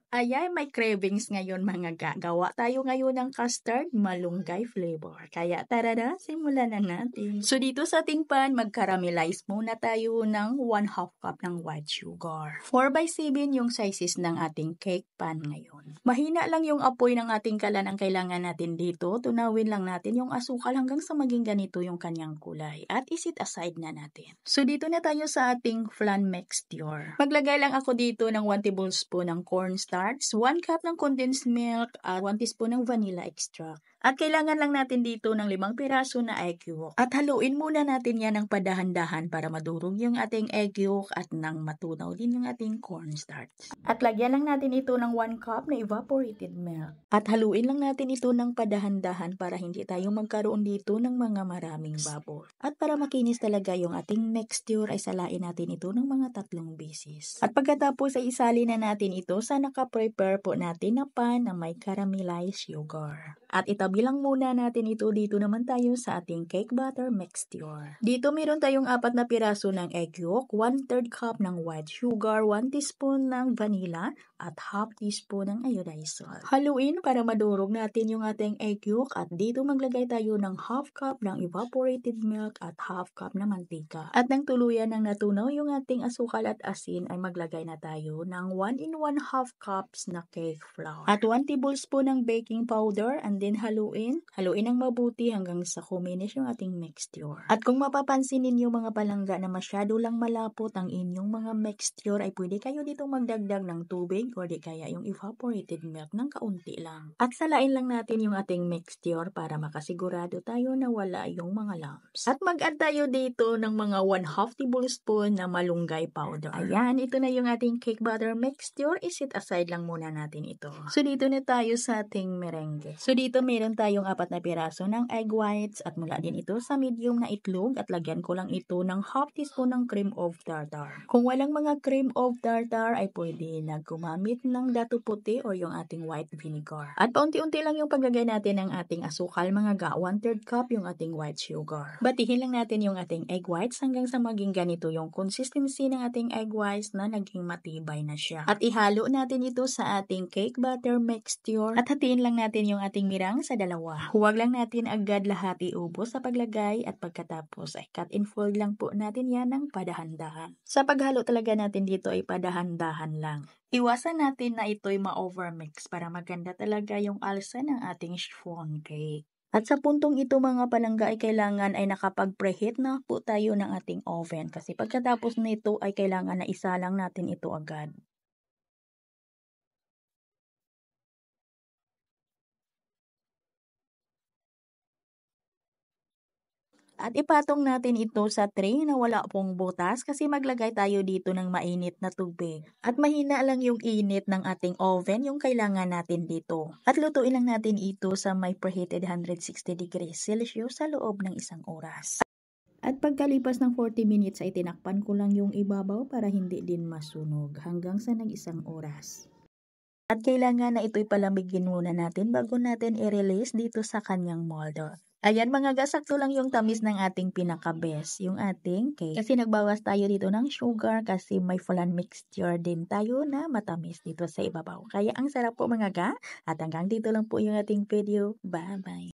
Ayan, may cravings ngayon mga ga. Gawa tayo ngayon ng custard malunggay flavor. Kaya tara na, simulan na natin. So dito sa ating pan, mag-caramelize muna tayo ng 1/2 cup ng white sugar. 4/7 yung sizes ng ating cake pan ngayon. Mahina lang yung apoy ng ating kalan ang kailangan natin dito. Tunawin lang natin yung asukal hanggang sa maging ganito yung kanyang kulay. At isit aside na natin. So dito na tayo sa ating flan mixture. Maglagay lang ako dito ng 1 tablespoon ng cornstarch, 1 cup ng condensed milk, at 1 teaspoon ng vanilla extract. At kailangan lang natin dito ng 5 piraso na egg yolk. At haluin muna natin yan ng padahan-dahan para madurog yung ating egg yolk at nang matunaw din yung ating cornstarch. At lagyan lang natin ito ng 1 cup na evaporated milk. At haluin lang natin ito ng padahan-dahan para hindi tayo magkaroon dito ng mga maraming bubble. At para makinis talaga yung ating mixture ay salain natin ito ng mga 3 beses. At pagkatapos ay isali na natin ito sa naka-prepare po natin na pan na may caramelized sugar. At itabi lang muna natin ito dito naman tayo sa ating cake batter mixture. Dito meron tayong 4 na piraso ng egg yolk, 1/3 cup ng white sugar, 1 teaspoon ng vanilla, at half teaspoon ng iodized salt. Haluin para madurog natin yung ating egg yolk at dito maglagay tayo ng half cup ng evaporated milk at half cup na mantika. At nang tuluyan ng natunaw yung ating asukal at asin ay maglagay na tayo ng 1 in 1/2 cups na cake flour. At 1 tablespoon ng baking powder and then haluin ng mabuti hanggang sa kuminis yung ating mixture. At kung mapapansin ninyo mga palangga na masyado lang malapot ang inyong mga mixture ay pwede kayo ditong magdagdag ng tubig o di kaya yung evaporated milk ng kaunti lang. At salain lang natin yung ating mixture para makasigurado tayo na wala yung mga lumps. At mag-add tayo dito ng mga 1/2 tablespoon na malunggay powder. Ayan, ito na yung ating cake batter mixture. Isit aside lang muna natin ito. So dito na tayo sa ating merengue. So dito meron tayong 4 na piraso ng egg whites at mula din ito sa medium na itlog at lagyan ko lang ito ng half teaspoon ng cream of tartar. Kung walang mga cream of tartar ay pwede na gumamit ng dato puti o yung ating white vinegar. At paunti-unti lang yung paglagay natin ng ating asukal mga ga, 1/3 cup yung ating white sugar. Batihin lang natin yung ating egg whites hanggang sa maging ganito yung consistency ng ating egg whites na naging matibay na siya. At ihalo natin ito sa ating cake batter mixture at hatiin lang natin yung ating mirang sa dalawa. Huwag lang natin agad lahat iubos sa paglagay at pagkatapos ay cut and fold lang po natin yan ng padahan-dahan. Sa paghalo talaga natin dito ay padahan-dahan lang. Iwasan natin na ito'y ma-overmix para maganda talaga yung alsa ng ating chiffon cake. At sa puntong ito mga palangga ay kailangan ay nakapag-preheat na po tayo ng ating oven kasi pagkatapos nito ay kailangan na isalang natin ito agad. At ipatong natin ito sa tray na wala pong butas kasi maglagay tayo dito ng mainit na tubig. At mahina lang yung init ng ating oven yung kailangan natin dito. At lutuin lang natin ito sa may preheated 160 degrees Celsius sa loob ng 1 oras. At pagkalipas ng 40 minutes ay tinakpan ko lang yung ibabaw para hindi din masunog hanggang sa nag-1 oras. At kailangan na ito'y palamigin muna natin bago natin i-release dito sa kanyang molder. Ayan mga gasakto lang yung tamis ng ating pinaka-best, yung ating cake. Kasi nagbawas tayo dito ng sugar kasi may flan mixture din tayo na matamis dito sa ibabaw. Kaya ang sarap po mga ga. At hanggang dito lang po yung ating video. Bye-bye!